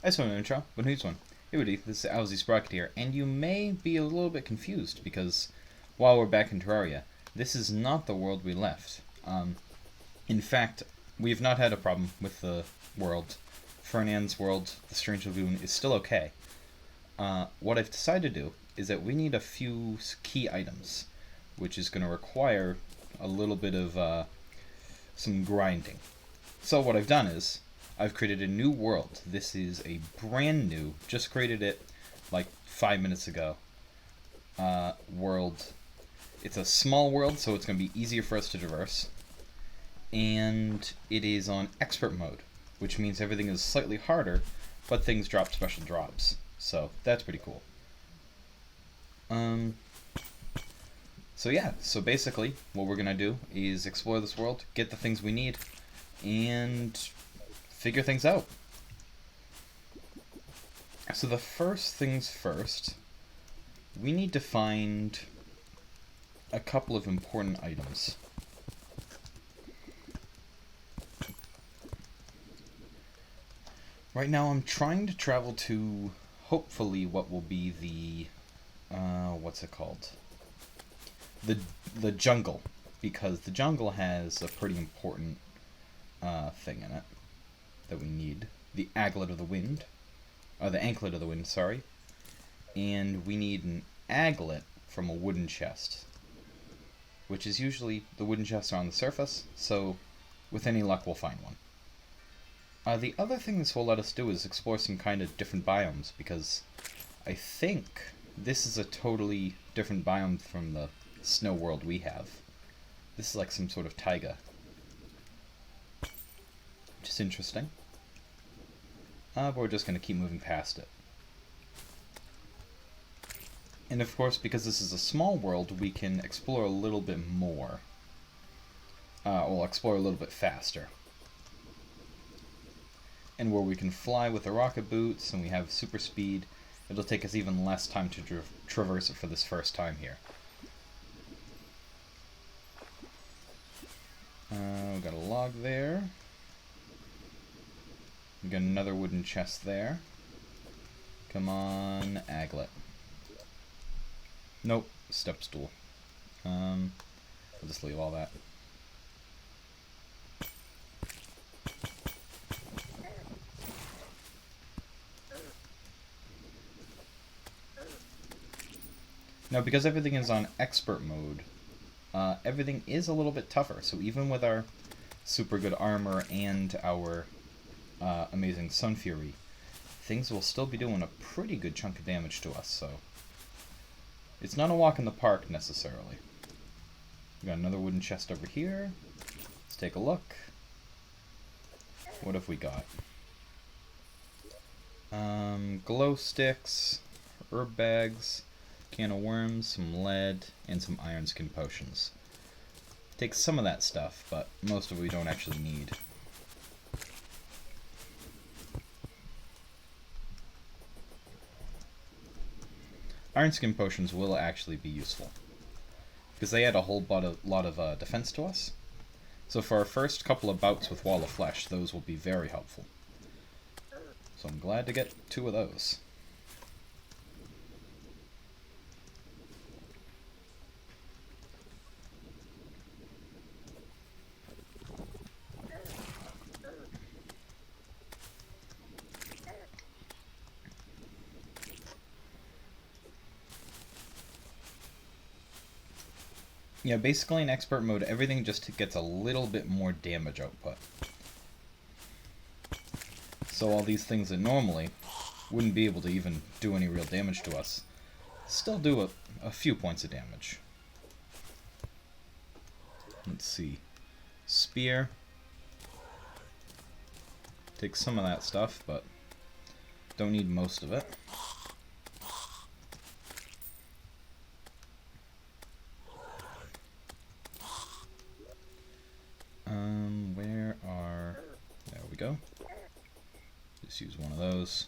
I saw an intro, but who's one? Hey, Woody, this is Owzy Sprocket here, and you may be a little bit confused because while we're back in Terraria, this is not the world we left. In fact, we have not had a problem with the world. Furnan's world, the Strange Lagoon, is still okay. What I've decided to do is that we need a few key items, which is going to require a little bit of some grinding. So what I've done is I've created a new world. This is a brand new, just created it like 5 minutes ago, world. It's a small world, so it's going to be easier for us to traverse. And it is on expert mode, which means everything is slightly harder, but things drop special drops. So that's pretty cool. So yeah, so basically what we're going to do is explore this world, get the things we need, and figure things out. So the first things first, we need to find a couple of important items. Right now I'm trying to travel to hopefully what will be the what's it called? The jungle, because the jungle has a pretty important thing in it that we need. The aglet of the wind. The anklet of the wind, sorry. And we need an aglet from a wooden chest. Which is usually, the wooden chests are on the surface, so with any luck we'll find one. The other thing this will let us do is explore some kind of different biomes, because I think this is a totally different biome from the snow world we have. This is like some sort of taiga. Which is interesting. But we're just going to keep moving past it. And of course, because this is a small world, we can explore a little bit more. We'll explore a little bit faster. And where we can fly with the rocket boots and we have super speed, it'll take us even less time to traverse it for this first time here. We've got a log there. We got another wooden chest there. Come on, aglet. Nope, step stool. I'll just leave all that. Now, because everything is on expert mode, everything is a little bit tougher. So even with our super good armor and our amazing Sun Fury, things will still be doing a pretty good chunk of damage to us, so it's not a walk in the park necessarily. We got another wooden chest over here. Let's take a look. What have we got? Glow sticks, herb bags, can of worms, some lead, and some iron skin potions. Take some of that stuff, but most of it we don't actually need. Iron skin potions will actually be useful, because they add a whole lot of defense to us. So for our first couple of bouts with Wall of Flesh, those will be very helpful. So I'm glad to get 2 of those. Yeah, basically in expert mode, everything just gets a little bit more damage output. So all these things that normally wouldn't be able to even do any real damage to us, still do a few points of damage. Let's see. Spear. Take some of that stuff, but don't need most of it. There we go. Just use one of those.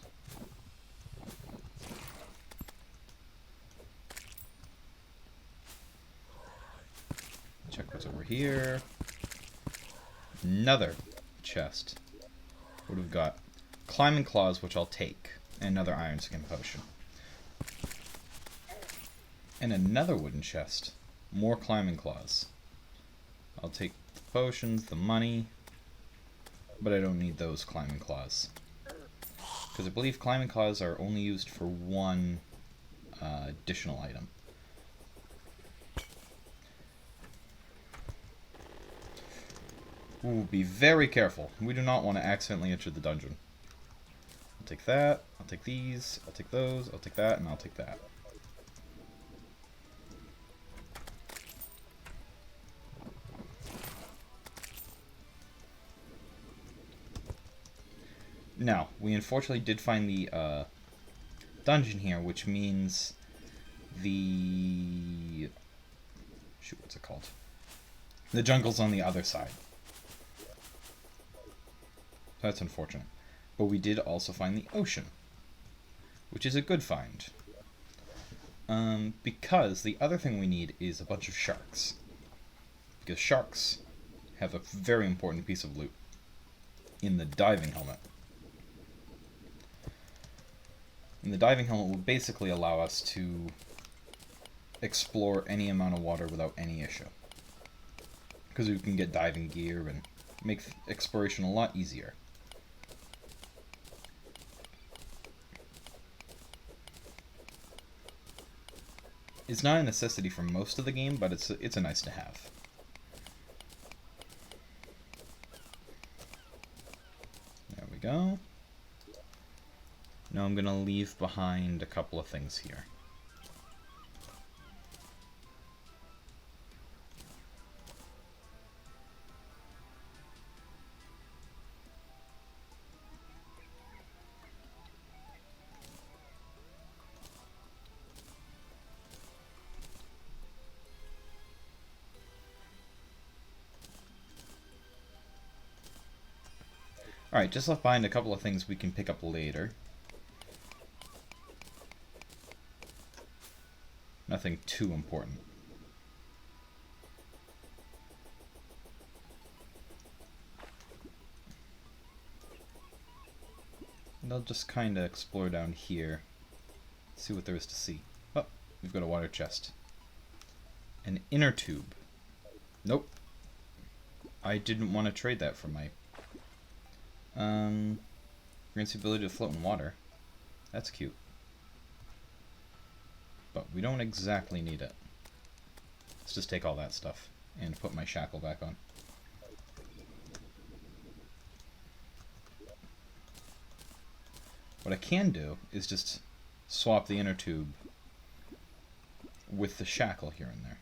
Check what's over here. Another chest. What have we got? climbing claws, which I'll take, and another iron skin potion. And another wooden chest. More climbing claws. I'll take the potions, the money, but I don't need those climbing claws. Because I believe climbing claws are only used for one additional item. Ooh, be very careful. We do not want to accidentally enter the dungeon. I'll take that, I'll take these, I'll take those, I'll take that, and I'll take that. Now, we unfortunately did find the dungeon here, which means the... shoot, what's it called? The jungle's on the other side. That's unfortunate. But we did also find the ocean, which is a good find. Because the other thing we need is a bunch of sharks. Because sharks have a very important piece of loot in the diving helmet. And the diving helmet will basically allow us to explore any amount of water without any issue. Because we can get diving gear and make exploration a lot easier. It's not a necessity for most of the game, but it's a nice to have. There we go. Now I'm going to leave behind a couple of things here. Alright, just left behind a couple of things we can pick up later. Nothing too important. And I'll just kind of explore down here, see what there is to see. Oh, we've got a water chest. An inner tube. Nope. I didn't want to trade that for my... grants the ability to float in water. That's cute. But we don't exactly need it. Let's just take all that stuff and put my shackle back on. What I can do is just swap the inner tube with the shackle here and there.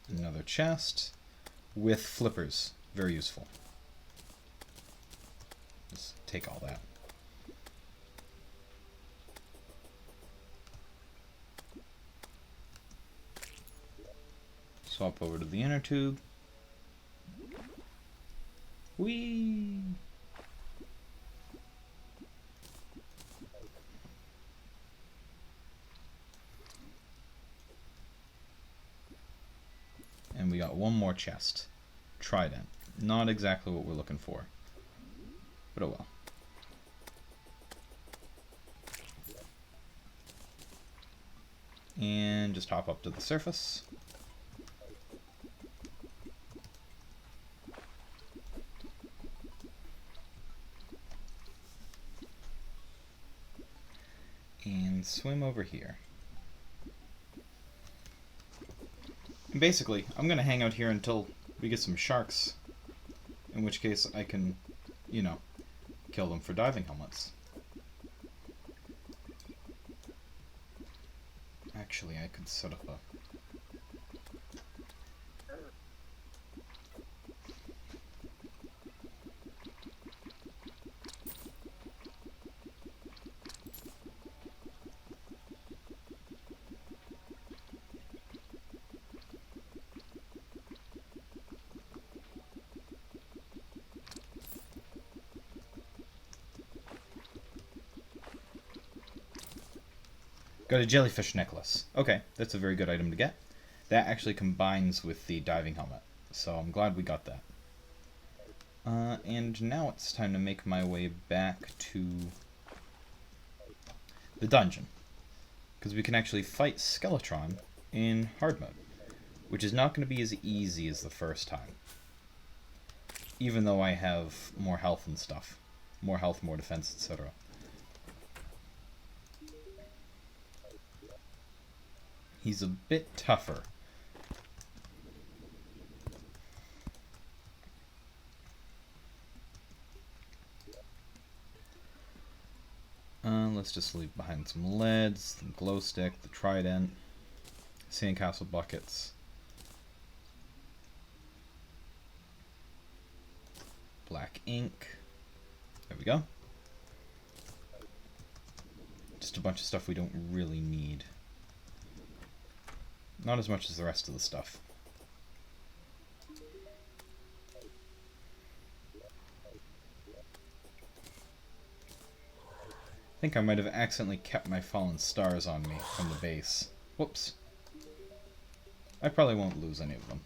Another chest with flippers. Very useful. Just take all that. Swap over to the inner tube. Whee! And we got one more chest. Trident. Not exactly what we're looking for. But oh well. And just hop up to the surface. And swim over here. And basically, I'm going to hang out here until we get some sharks. In which case I can, you know, kill them for diving helmets. Actually, I could set up a... Got a jellyfish necklace. Okay, that's a very good item to get. That actually combines with the diving helmet, so I'm glad we got that. And now it's time to make my way back to the dungeon, because we can actually fight Skeletron in hard mode, which is not going to be as easy as the first time, even though I have more health and stuff. More health, more defense, etc. He's a bit tougher. Let's just leave behind some leads, the glow stick, the trident, sandcastle buckets, black ink. There we go. Just a bunch of stuff we don't really need. Not as much as the rest of the stuff. I think I might have accidentally kept my fallen stars on me from the base. Whoops. I probably won't lose any of them.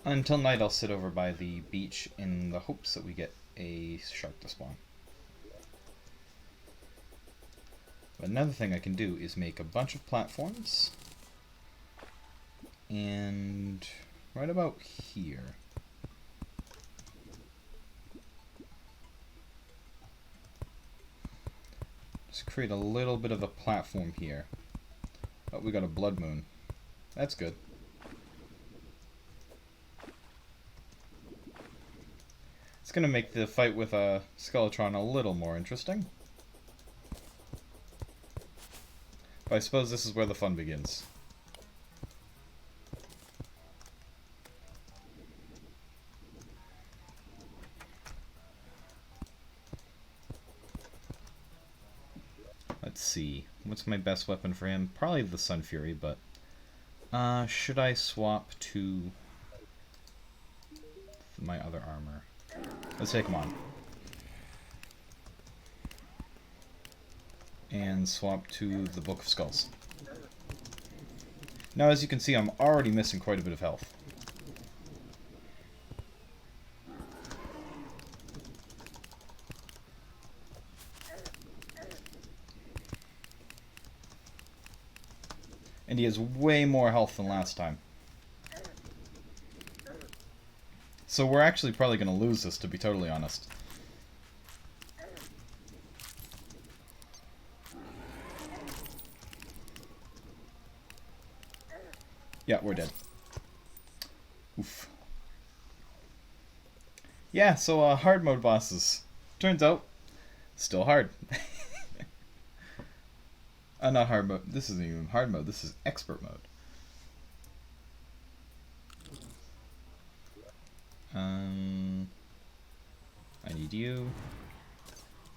Until night I'll sit over by the beach in the hopes that we get a shark to spawn. But another thing I can do is make a bunch of platforms. And right about here. Just create a little bit of a platform here. Oh, we got a blood moon. That's good. It's going to make the fight with a Skeletron a little more interesting. But I suppose this is where the fun begins. Let's see. What's my best weapon for him? Probably the Sun Fury, but... should I swap to my other armor? Let's take him on. And swap to the Book of Skulls. Now, as you can see, I'm already missing quite a bit of health. And he has way more health than last time. So we're actually probably going to lose this, to be totally honest. Yeah, we're dead. Oof. Yeah, so hard mode bosses. Turns out, still hard. Not hard mode. This isn't even hard mode. This is expert mode. I need you.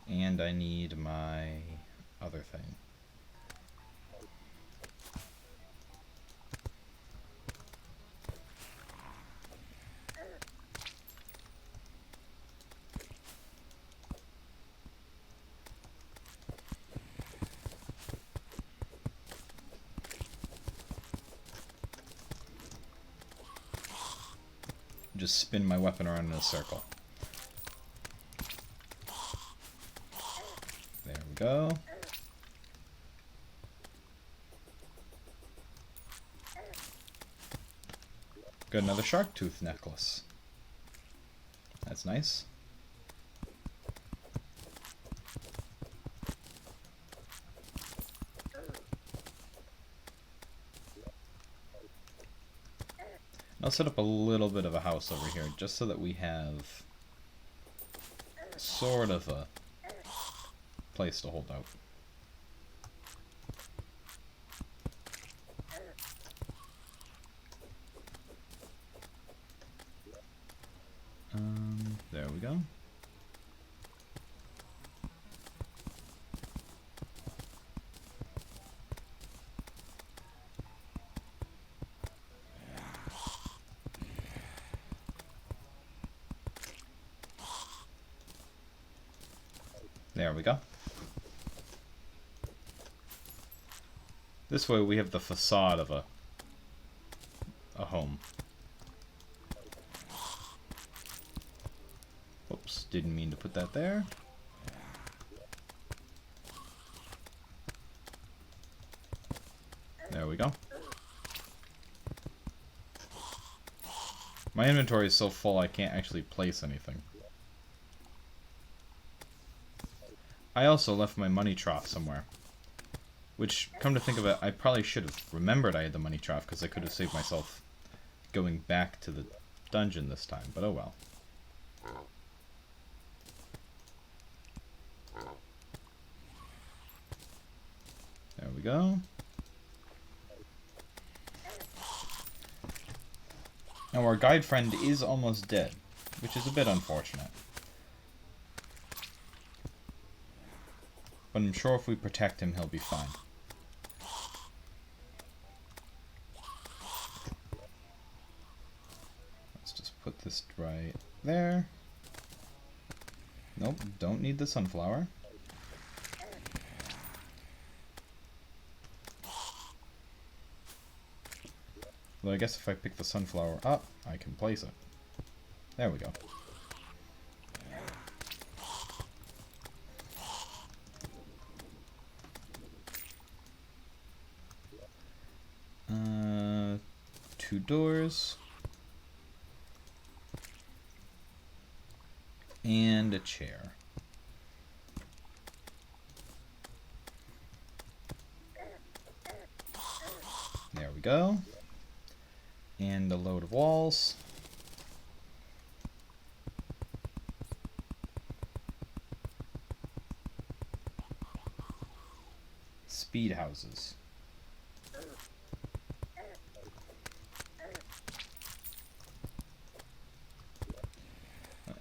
And I need my other thing. Just spin my weapon around in a circle. There we go. Got another shark tooth necklace. That's nice. I'll set up a little bit of a house over here, just so that we have sort of a place to hold out. There we go. There we go. This way we have the facade of a a home. Oops, didn't mean to put that there. There we go. My inventory is so full I can't actually place anything. I also left my money trough somewhere. Which, come to think of it, I probably should have remembered I had the money trough because I could have saved myself going back to the dungeon this time, but oh well. There we go. Now our guide friend is almost dead, which is a bit unfortunate. But I'm sure if we protect him, he'll be fine. Let's just put this right there. Nope, don't need the sunflower. Well, I guess if I pick the sunflower up, I can place it. There we go. Two doors. And a chair. There we go. And a load of walls. Speed houses.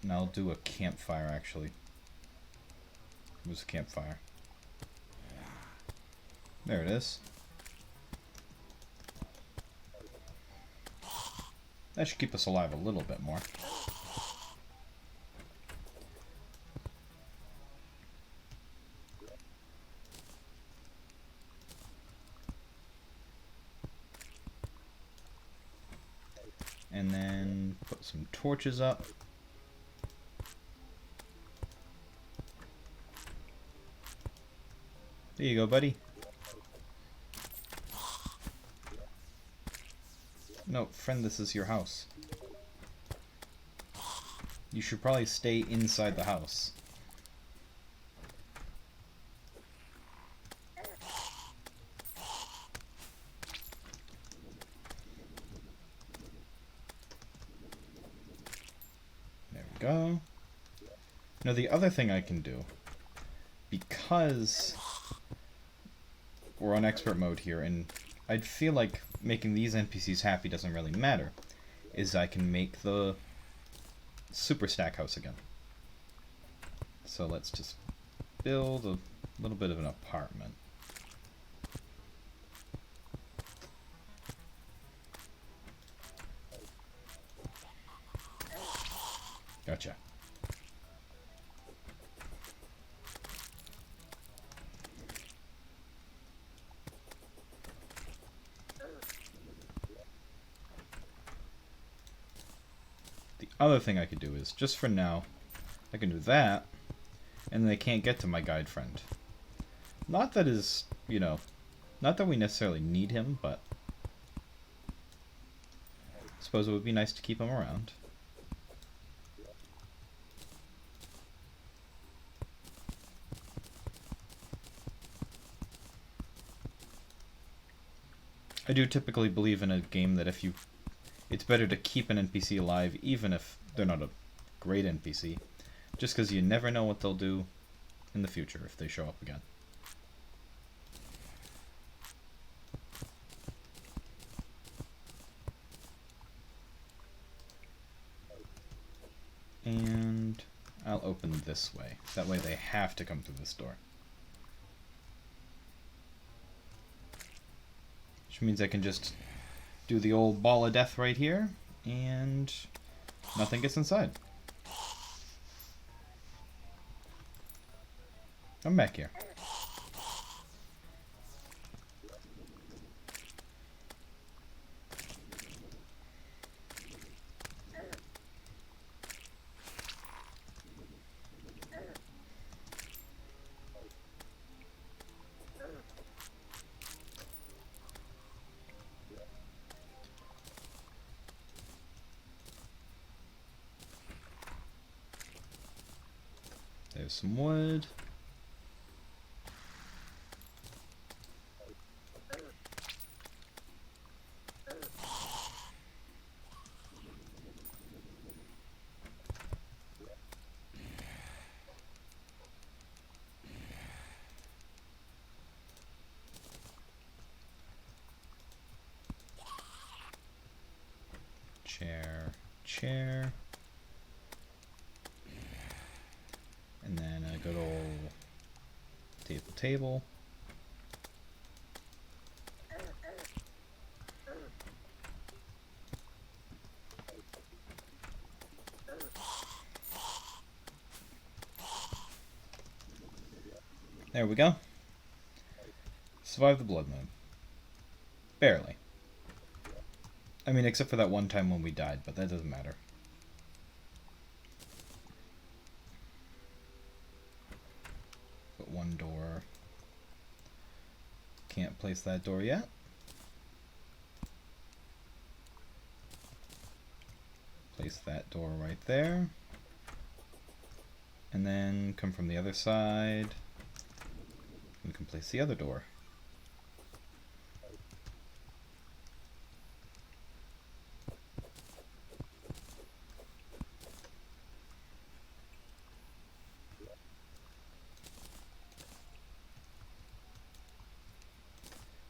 And I'll do a campfire actually. Where's a campfire? There it is. That should keep us alive a little bit more. And then put some torches up. There you go, buddy. No, friend, this is your house. You should probably stay inside the house. There we go. Now the other thing I can do, because we're on expert mode here, and I'd feel like making these NPCs happy doesn't really matter, is I can make the super stack house again. So let's just build a little bit of an apartment. Gotcha. The other thing I could do is, just for now, I can do that, and then they can't get to my guide friend. Not that is, you know, not that we necessarily need him, but I suppose it would be nice to keep him around. I do typically believe in a game that it's better to keep an NPC alive even if they're not a great NPC, just because you never know what they'll do in the future if they show up again. And I'll open this way. That way they have to come through this door. Which means I can just do the old ball of death right here, and nothing gets inside. Come back here. There's some wood. Chair, chair. And then a good old table. There we go. Survived the blood moon. Barely. I mean, except for that one time when we died, but that doesn't matter. Put one door. Can't place that door yet. Place that door right there. And then come from the other side. We can place the other door.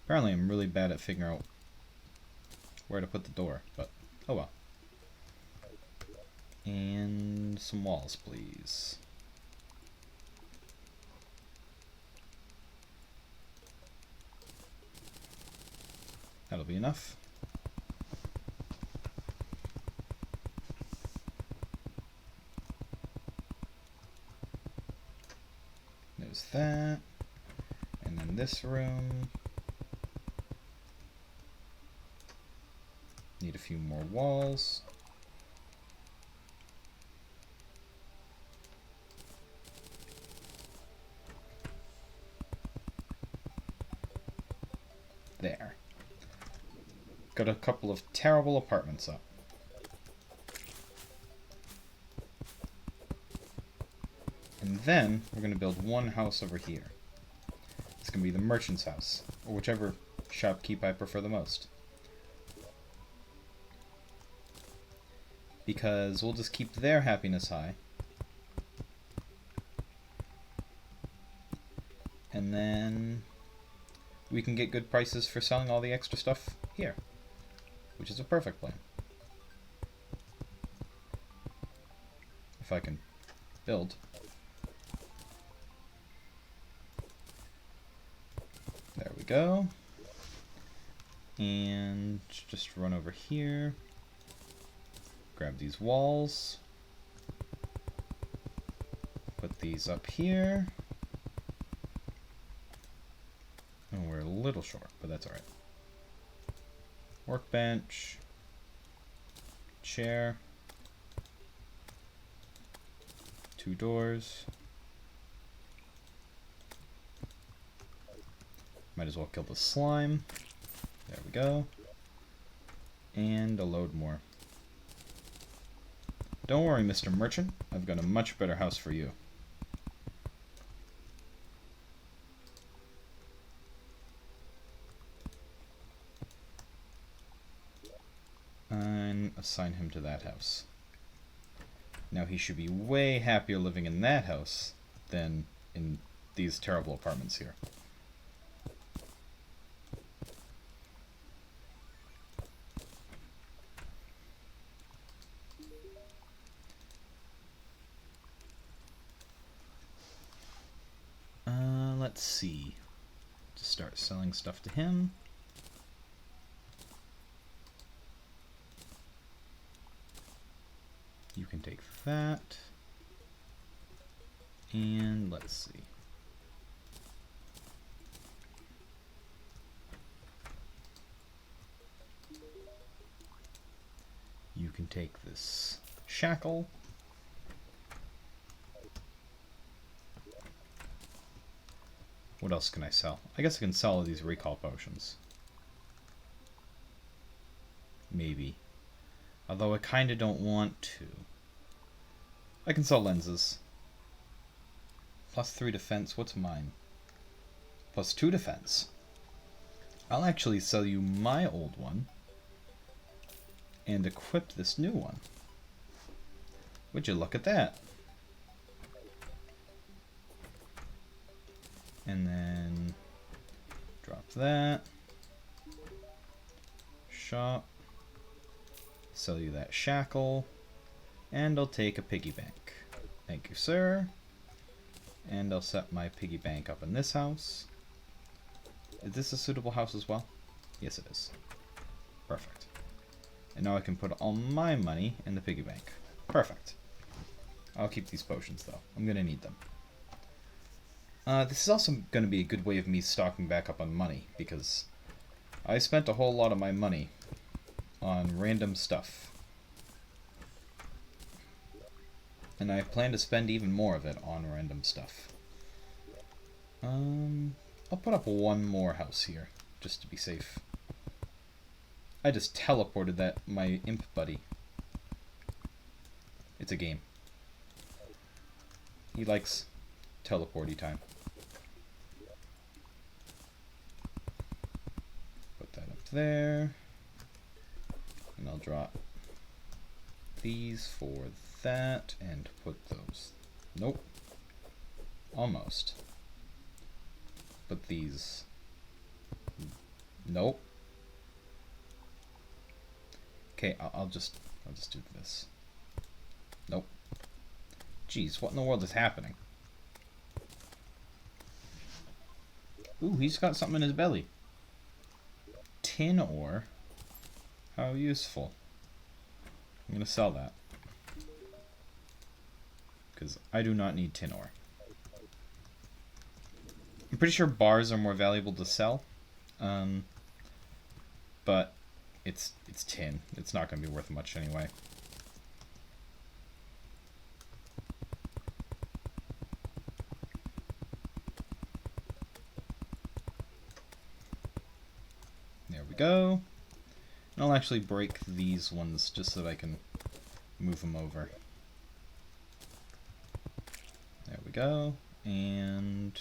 Apparently I'm really bad at figuring out where to put the door, but oh well. And some walls, please. That'll be enough. There's that. And then this room. Need a few more walls. There. Got a couple of terrible apartments up. And then we're going to build one house over here. It's going to be the merchant's house, or whichever shopkeep I prefer the most. Because we'll just keep their happiness high. And then we can get good prices for selling all the extra stuff here, which is a perfect plan. If I can build. There we go. And just run over here. Grab these walls. Put these up here. Oh, we're a little short, but that's alright. Workbench. Chair. 2 doors. Might as well kill the slime. There we go. And a load more. Don't worry, Mr. Merchant. I've got a much better house for you. And assign him to that house. Now he should be way happier living in that house than in these terrible apartments here. Let's see. Just start selling stuff to him. You can take that. And let's see. You can take this shackle. What else can I sell? I guess I can sell all these recall potions. Maybe. Although I kind of don't want to. I can sell lenses. +3 defense. What's mine? +2 defense. I'll actually sell you my old one and equip this new one. Would you look at that? And then drop that. Shop. Sell you that shackle. And I'll take a piggy bank. Thank you, sir. And I'll set my piggy bank up in this house. Is this a suitable house as well? Yes, it is. Perfect. And now I can put all my money in the piggy bank. Perfect. I'll keep these potions, though. I'm going to need them. This is also going to be a good way of me stocking back up on money, because I spent a whole lot of my money on random stuff. And I plan to spend even more of it on random stuff. I'll put up one more house here, just to be safe. I just teleported my imp buddy. It's a game. He likes teleporty time. Put that up there. And I'll drop these for that and put those. Nope. Almost. Put these. Nope. Okay, I'll just do this. Nope. Jeez, what in the world is happening? Ooh, he's got something in his belly. Tin ore. How useful. I'm gonna sell that. Because I do not need tin ore. I'm pretty sure bars are more valuable to sell. But it's tin. It's not going to be worth much anyway. There we go. And I'll actually break these ones just so that I can move them over. There we go. And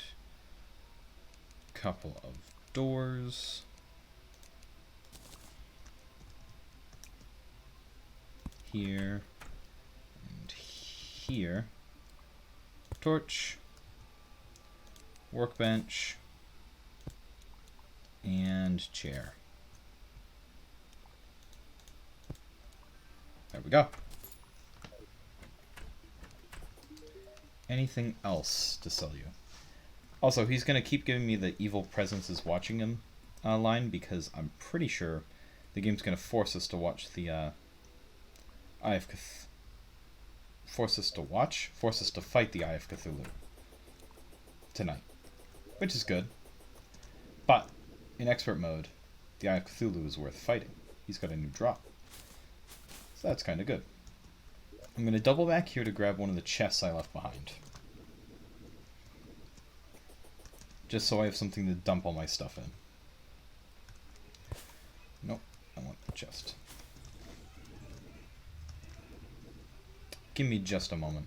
a couple of doors. Here and here. Torch. Workbench. And chair. There we go. Anything else to sell you? Also, he's going to keep giving me the evil presence is watching him line, because I'm pretty sure the game's going to force us to watch the Eye of Cthulhu. Force us to fight the Eye of Cthulhu tonight, which is good. But in expert mode, the Eye of Cthulhu is worth fighting. He's got a new drop. So that's kind of good. I'm going to double back here to grab one of the chests I left behind. Just so I have something to dump all my stuff in. Nope, I want the chest. Give me just a moment.